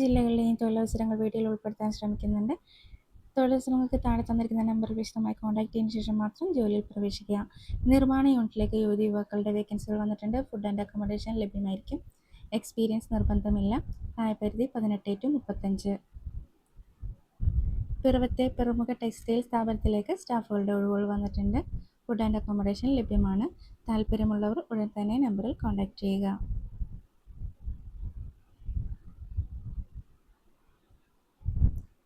ജില്ലകളിലെയും തൊഴിലവസരങ്ങൾ വീഡിയോയിൽ ഉൾപ്പെടുത്താൻ ശ്രമിക്കുന്നുണ്ട്. തൊഴിലവസരങ്ങൾക്ക് താഴെ തന്നിരിക്കുന്ന നമ്പറിൽ വിശദമായി കോൺടാക്ട് ചെയ്തതിനു ശേഷം മാത്രം ജോലിയിൽ പ്രവേശിക്കുക. നിർമ്മാണ യൂണിറ്റിലേക്ക് യുവതിയുവാക്കളുടെ വേക്കൻസികൾ വന്നിട്ടുണ്ട്. ഫുഡ് ആൻഡ് അക്കോമഡേഷൻ ലഭ്യമായിരിക്കും. എക്സ്പീരിയൻസ് നിർബന്ധമില്ല. പ്രായപരിധി 18 to 35. പിറവത്തെ പ്രമുഖ ടെക്സ്റ്റൈൽ സ്ഥാപനത്തിലേക്ക് സ്റ്റാഫുകളുടെ ഒഴിവുകൾ വന്നിട്ടുണ്ട്. ഫുഡ് ആൻഡ് അക്കോമഡേഷൻ ലഭ്യമാണ്. താല്പര്യമുള്ളവർ ഉടൻ തന്നെ നമ്പറിൽ കോൺടാക്ട് ചെയ്യുക.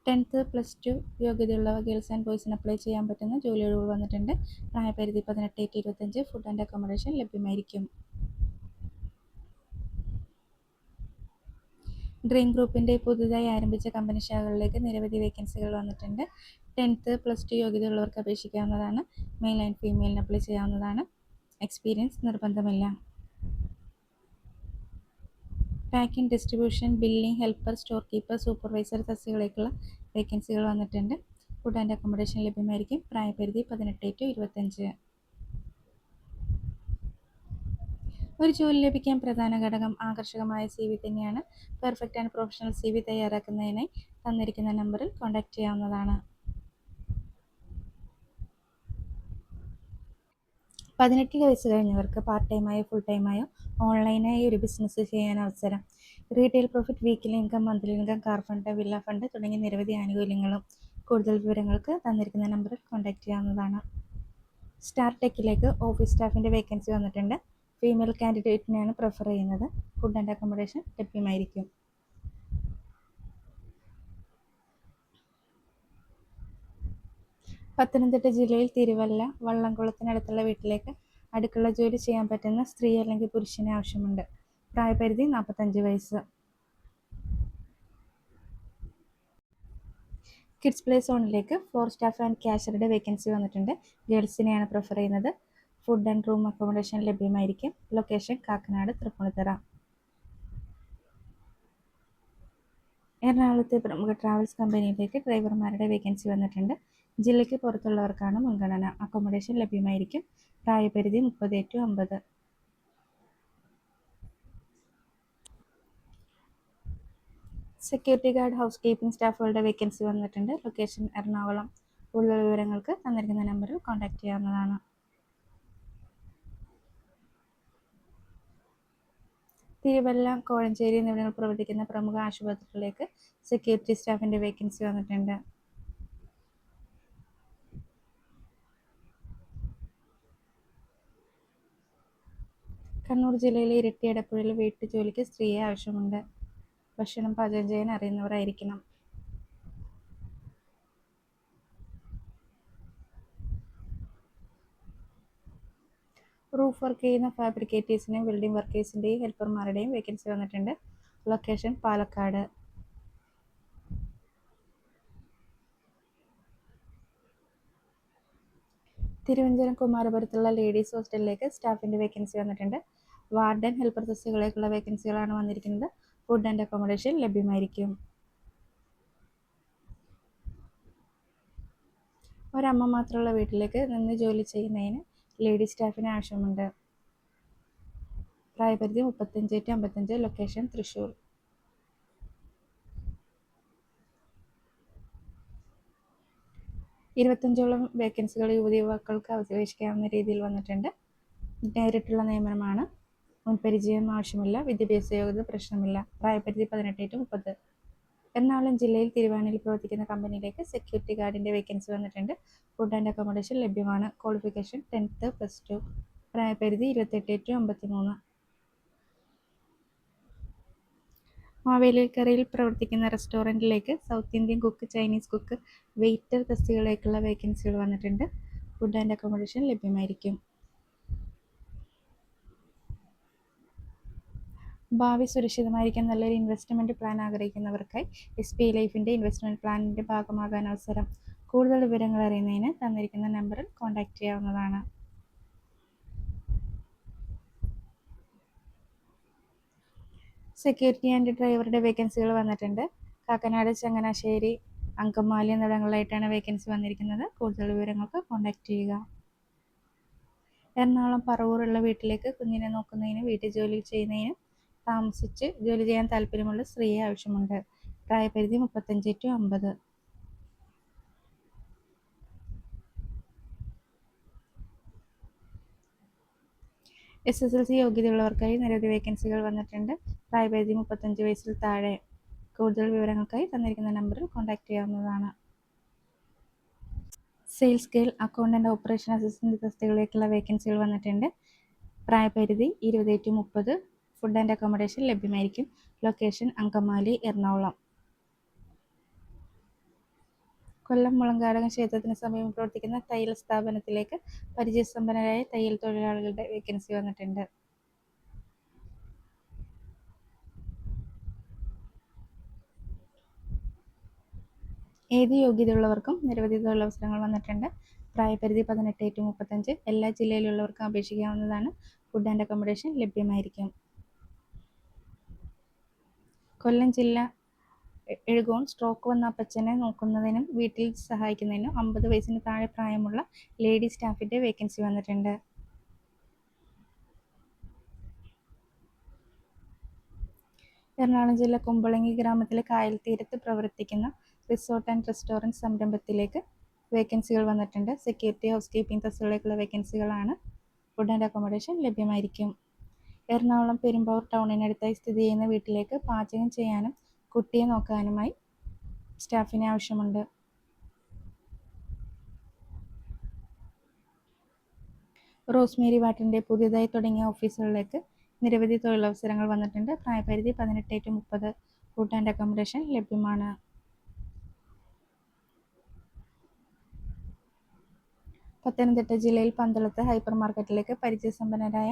10th +2 യോഗ്യതയുള്ളവ ഗേൾസ് ആൻഡ് ബോയ്സിന് അപ്ലൈ ചെയ്യാൻ പറ്റുന്ന ജോലി ഒഴിവുകൾ വന്നിട്ടുണ്ട്. പ്രായപരിധി 18 to 25. ഫുഡ് ആൻഡ് അക്കോമഡേഷൻ ലഭ്യമായിരിക്കും. ഡ്രീം ഗ്രൂപ്പിൻ്റെ പുതുതായി ആരംഭിച്ച കമ്പനി ശാഖകളിലേക്ക് നിരവധി വേക്കൻസികൾ വന്നിട്ടുണ്ട്. 10th +2 യോഗ്യതയുള്ളവർക്ക് അപേക്ഷിക്കാവുന്നതാണ്. മെയിൽ ആൻഡ് ഫീമെയിലിന് അപ്ലൈ ചെയ്യാവുന്നതാണ്. എക്സ്പീരിയൻസ് നിർബന്ധമില്ല. Packing, distribution, billing, helper, store keeper, supervisor തസ്തികകളിലേക്കുള്ള വേക്കൻസികൾ വന്നിട്ടുണ്ട്. ഫുഡ് ആൻഡ് അക്കോമഡേഷൻ ലഭ്യമായിരിക്കും. പ്രായപരിധി 18 to 25. ഒരു ജോലി ലഭിക്കാൻ പ്രധാന ഘടകം ആകർഷകമായ CV തന്നെയാണ്. പെർഫെക്റ്റ് ആൻഡ് പ്രൊഫഷണൽ CV തയ്യാറാക്കുന്നതിനായി തന്നിരിക്കുന്ന നമ്പറിൽ കോൺടാക്ട് ചെയ്യാവുന്നതാണ്. 18 വയസ്സ് കഴിഞ്ഞവർക്ക് പാർട്ട് ടൈമായോ ഫുൾ ടൈമായോ ഓൺലൈനായി ഒരു ബിസിനസ് ചെയ്യാൻ അവസരം. Retail profit, weekly income, monthly income, car fund, villa fund തുടങ്ങിയ നിരവധി ആനുകൂല്യങ്ങളും. കൂടുതൽ വിവരങ്ങൾക്ക് തന്നിരിക്കുന്ന നമ്പറിൽ കോൺടാക്ട് ചെയ്യാവുന്നതാണ്. സ്റ്റാർ ടെക്കിലേക്ക് ഓഫീസ് സ്റ്റാഫിൻ്റെ വേക്കൻസി വന്നിട്ടുണ്ട്. ഫീമെയിൽ കാൻഡിഡേറ്റിനെയാണ് പ്രിഫർ ചെയ്യുന്നത്. ഫുഡ് ആൻഡ് അക്കോമഡേഷൻ ലഭ്യമായിരിക്കും. പത്തനംതിട്ട ജില്ലയിൽ തിരുവല്ല വള്ളംകുളത്തിനടുത്തുള്ള വീട്ടിലേക്ക് അടുക്കള ജോലി ചെയ്യാൻ പറ്റുന്ന സ്ത്രീ അല്ലെങ്കിൽ പുരുഷനെ ആവശ്യമുണ്ട്. പ്രായപരിധി 45 വയസ്സ്. കിഡ്സ് പ്ലേ സോണിലേക്ക് ഫ്ലോർ സ്റ്റാഫ് ആൻഡ് ക്യാഷ്യറുടെ വേക്കൻസി വന്നിട്ടുണ്ട്. ഗേൾസിനെയാണ് പ്രിഫർ ചെയ്യുന്നത്. ഫുഡ് ആൻഡ് റൂം അക്കോമഡേഷൻ ലഭ്യമായിരിക്കും. ലൊക്കേഷൻ കാക്കനാട്, തൃപ്പൂണിത്തുറ. എറണാകുളത്തെ പ്രമുഖ ട്രാവൽസ് കമ്പനിയിലേക്ക് ഡ്രൈവർമാരുടെ വേക്കൻസി വന്നിട്ടുണ്ട്. ജില്ലയ്ക്ക് പുറത്തുള്ളവർക്കാണ് മുൻഗണന. അക്കോമഡേഷൻ ലഭ്യമായിരിക്കും. പ്രായപരിധി 30 to 50. Security guard, housekeeping സ്റ്റാഫുകളുടെ വേക്കൻസി വന്നിട്ടുണ്ട്. ലൊക്കേഷൻ എറണാകുളം. കൂടുതൽ വിവരങ്ങൾക്ക് തന്നിരിക്കുന്ന നമ്പറിൽ കോൺടാക്ട് ചെയ്യാവുന്നതാണ്. തിരുവല്ല, കോഴഞ്ചേരി എന്നിവിടങ്ങളിൽ പ്രവർത്തിക്കുന്ന പ്രമുഖ ആശുപത്രികളിലേക്ക് സെക്യൂരിറ്റി സ്റ്റാഫിൻ്റെ വേക്കൻസി വന്നിട്ടുണ്ട്. കണ്ണൂർ ജില്ലയിലെ ഇരിട്ടി എടപ്പുഴയിൽ വീട്ടുജോലിക്ക് സ്ത്രീയെ ആവശ്യമുണ്ട്. ഭക്ഷണം പാചകം ചെയ്യാൻ അറിയുന്നവരായിരിക്കണം. റൂഫ് വർക്ക് ചെയ്യുന്ന ഫാബ്രിക്കേറ്റേഴ്സിനെയും വെൽഡിംഗ് വർക്കേഴ്സിൻ്റെയും ഹെൽപ്പർമാരുടെയും വേക്കൻസി വന്നിട്ടുണ്ട്. ലൊക്കേഷൻ പാലക്കാട്. തിരുവനന്തപുരം കുമാരപുരത്തുള്ള ലേഡീസ് ഹോസ്റ്റലിലേക്ക് സ്റ്റാഫിൻ്റെ വേക്കൻസി വന്നിട്ടുണ്ട്. വാർഡൻ, ഹെൽപ്പർ തസ്തികകളിലേക്കുള്ള വേക്കൻസികളാണ് വന്നിരിക്കുന്നത്. ഫുഡ് ആൻഡ് അക്കോമഡേഷൻ ലഭ്യമായിരിക്കും. ഒരമ്മ മാത്രമുള്ള വീട്ടിലേക്ക് നിന്ന് ജോലി ചെയ്യുന്നതിന് ലേഡീസ് സ്റ്റാഫിന് ആവശ്യമുണ്ട്. പ്രായപരിധി 35 to 55. ലൊക്കേഷൻ തൃശ്ശൂർ. ഇരുപത്തഞ്ചോളം വേക്കൻസികൾ യുവതിയുവാക്കൾക്ക് അപേക്ഷിക്കാവുന്ന രീതിയിൽ വന്നിട്ടുണ്ട്. നേരിട്ടുള്ള നിയമനമാണ്. മുൻപരിചയം ആവശ്യമില്ല. വിദ്യാഭ്യാസ യോഗ്യത പ്രശ്നമില്ല. പ്രായപരിധി 18 to 30. എറണാകുളം ജില്ലയിൽ തിരുവാണിയിൽ പ്രവർത്തിക്കുന്ന കമ്പനിയിലേക്ക് സെക്യൂരിറ്റി ഗാർഡിൻ്റെ വേക്കൻസി വന്നിട്ടുണ്ട്. ഫുഡ് ആൻഡ് അക്കോമഡേഷൻ ലഭ്യമാണ്. Qualification 10th +2. പ്രായപരിധി 28 to 53. മാവേലിക്കരയിൽ പ്രവർത്തിക്കുന്ന റെസ്റ്റോറൻറ്റിലേക്ക് South Indian cook, Chinese cook, waiter തസ്തികകളിലേക്കുള്ള വേക്കൻസികൾ വന്നിട്ടുണ്ട്. ഫുഡ് ആൻഡ് അക്കോമഡേഷൻ ലഭ്യമായിരിക്കും. ഭാവി സുരക്ഷിതമായിരിക്കാൻ നല്ലൊരു ഇൻവെസ്റ്റ്മെൻറ്റ് പ്ലാൻ ആഗ്രഹിക്കുന്നവർക്കായി SBI ലൈഫിൻ്റെ ഇൻവെസ്റ്റ്മെൻറ്റ് പ്ലാനിൻ്റെ ഭാഗമാകാൻ അവസരം. കൂടുതൽ വിവരങ്ങൾ അറിയുന്നതിന് തന്നിരിക്കുന്ന നമ്പറിൽ കോൺടാക്ട് ചെയ്യാവുന്നതാണ്. സെക്യൂരിറ്റി ആൻഡ് ഡ്രൈവറുടെ വേക്കൻസികൾ വന്നിട്ടുണ്ട്. കാക്കനാട്, ചങ്ങനാശ്ശേരി, അങ്കമാലി എന്നിവിടങ്ങളിലായിട്ടാണ് വേക്കൻസി വന്നിരിക്കുന്നത്. കൂടുതൽ വിവരങ്ങൾക്ക് കോൺടാക്ട് ചെയ്യുക. എറണാകുളം പറവൂറുള്ള വീട്ടിലേക്ക് കുഞ്ഞിനെ നോക്കുന്നതിന്, വീട്ടുജോലി ചെയ്യുന്നതിന്, താമസിച്ച് ജോലി ചെയ്യാൻ താല്പര്യമുള്ള സ്ത്രീയെ ആവശ്യമുണ്ട്. പ്രായപരിധി 35 to 50. SSLC യോഗ്യതയുള്ളവർക്കായി നിരവധി വേക്കൻസികൾ വന്നിട്ടുണ്ട്. പ്രായപരിധി 35 വയസ്സിൽ താഴെ. കൂടുതൽ വിവരങ്ങൾക്കായി തന്നിരിക്കുന്ന നമ്പറിൽ കോൺടാക്റ്റ് ചെയ്യാവുന്നതാണ്. Sales girl, accountant, operation assistant തസ്തികകളിലേക്കുള്ള വേക്കൻസികൾ വന്നിട്ടുണ്ട്. പ്രായപരിധി 20 to 30. ഫുഡ് ആൻഡ് അക്കോമഡേഷൻ ലഭ്യമായിരിക്കും. ലൊക്കേഷൻ അങ്കമാലി, എറണാകുളം. കൊല്ലം മുളങ്കാടകം ക്ഷേത്രത്തിന് സമീപം പ്രവർത്തിക്കുന്ന തയ്യൽ സ്ഥാപനത്തിലേക്ക് പരിചയസമ്പന്നരായ തയ്യൽ തൊഴിലാളികളുടെ വേക്കൻസി വന്നിട്ടുണ്ട്. ഏത് യോഗ്യതയുള്ളവർക്കും നിരവധി തൊഴിലവസരങ്ങൾ വന്നിട്ടുണ്ട്. പ്രായപരിധി 18 to 35. എല്ലാ ജില്ലയിലുള്ളവർക്കും അപേക്ഷിക്കാവുന്നതാണ്. ഫുഡ് ആൻഡ് അക്കോമഡേഷൻ ലഭ്യമായിരിക്കും. കൊല്ലം ജില്ല എഴുകോൺ സ്ട്രോക്ക് വന്ന അപ്പച്ചനെ നോക്കുന്നതിനും വീട്ടിൽ സഹായിക്കുന്നതിനും 50 വയസ്സിന് താഴെ പ്രായമുള്ള ലേഡി സ്റ്റാഫിന്റെ വേക്കൻസി വന്നിട്ടുണ്ട്. എറണാകുളം ജില്ല കുമ്പളങ്ങി ഗ്രാമത്തിലെ കായൽ തീരത്ത് പ്രവർത്തിക്കുന്ന റിസോർട്ട് ആൻഡ് റെസ്റ്റോറൻറ്റ് സംരംഭത്തിലേക്ക് വേക്കൻസികൾ വന്നിട്ടുണ്ട്. സെക്യൂരിറ്റി, ഹൗസ് കീപ്പിംഗ് തസ്തികകളിലേക്കുള്ള വേക്കൻസികളാണ്. ഫുഡ് ആൻഡ് അക്കോമഡേഷൻ ലഭ്യമായിരിക്കും. എറണാകുളം പെരുമ്പാവൂർ ടൗണിനടുത്തായി സ്ഥിതി ചെയ്യുന്ന വീട്ടിലേക്ക് പാചകം ചെയ്യാനും കുട്ടിയെ നോക്കാനുമായി സ്റ്റാഫിനെ ആവശ്യമുണ്ട്. റോസ്മേരി വാട്ടറിൻ്റെ പുതിയതായി തുടങ്ങിയ ഓഫീസുകളിലേക്ക് നിരവധി തൊഴിലവസരങ്ങൾ വന്നിട്ടുണ്ട്. പ്രായപരിധി 18 to 30. ഫുഡ് ആൻഡ് അക്കോമഡേഷൻ ലഭ്യമാണ്. പത്തനംതിട്ട ജില്ലയിൽ പന്തളത്ത് ഹൈപ്പർ മാർക്കറ്റിലേക്ക് പരിചയസമ്പന്നരായ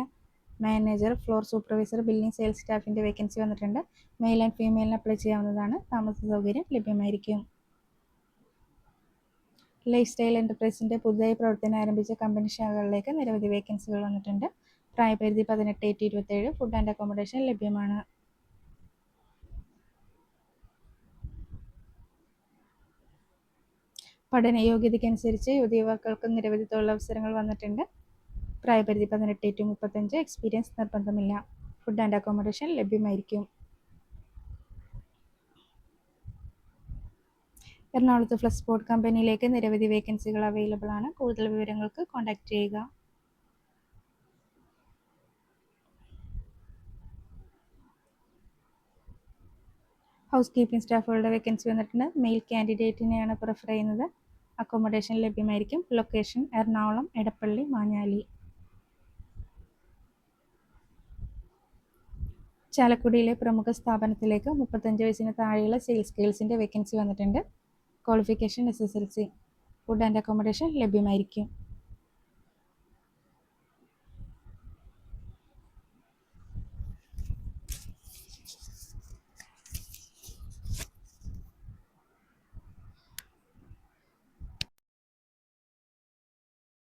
manager, floor supervisor, billing, sales സ്റ്റാഫിന്റെ വേക്കൻസി വന്നിട്ടുണ്ട്. മെയിൽ ആൻഡ് ഫീമെയിലിന് അപ്ലൈ ചെയ്യാവുന്നതാണ്. താമസ സൗകര്യം ലഭ്യമായിരിക്കും. ലൈഫ് സ്റ്റൈൽ എന്റർപ്രൈസിന്റെ പുതുതായി പ്രവർത്തനം ആരംഭിച്ച കമ്പനി ശാഖകളിലേക്ക് നിരവധി വേക്കൻസികൾ വന്നിട്ടുണ്ട്. പ്രായപരിധി 18 to 27. ഫുഡ് ആൻഡ് അക്കോമഡേഷൻ ലഭ്യമാണ്. പഠന യോഗ്യതയ്ക്കനുസരിച്ച് യുവതീവാക്കൾക്ക് നിരവധി തൊഴിലവസരങ്ങൾ വന്നിട്ടുണ്ട്. പ്രായപരിധി 18 to 35. എക്സ്പീരിയൻസ് നിർബന്ധമില്ല. ഫുഡ് ആൻഡ് അക്കോമഡേഷൻ ലഭ്യമായിരിക്കും. എറണാകുളത്ത് ഫ്ലക്സ് ബോർഡ് കമ്പനിയിലേക്ക് നിരവധി വേക്കൻസികൾ അവൈലബിൾ ആണ്. കൂടുതൽ വിവരങ്ങൾക്ക് കോൺടാക്ട് ചെയ്യുക. ഹൗസ് കീപ്പിംഗ് സ്റ്റാഫുകളുടെ വേക്കൻസി വന്നിട്ടുണ്ട്. മെയിൽ കാൻഡിഡേറ്റിനെയാണ് പ്രിഫർ ചെയ്യുന്നത്. അക്കോമഡേഷൻ ലഭ്യമായിരിക്കും. ലൊക്കേഷൻ എറണാകുളം, എടപ്പള്ളി, മാഞ്ഞാലി. ചാലക്കുടിയിലെ പ്രമുഖ സ്ഥാപനത്തിലേക്ക് 35 വയസ്സിന് താഴെയുള്ള സെയിൽസ് ഗേൾസിന്റെ വേക്കൻസി വന്നിട്ടുണ്ട്. Qualification SSLC. Food and accommodation ലഭ്യമായിരിക്കും.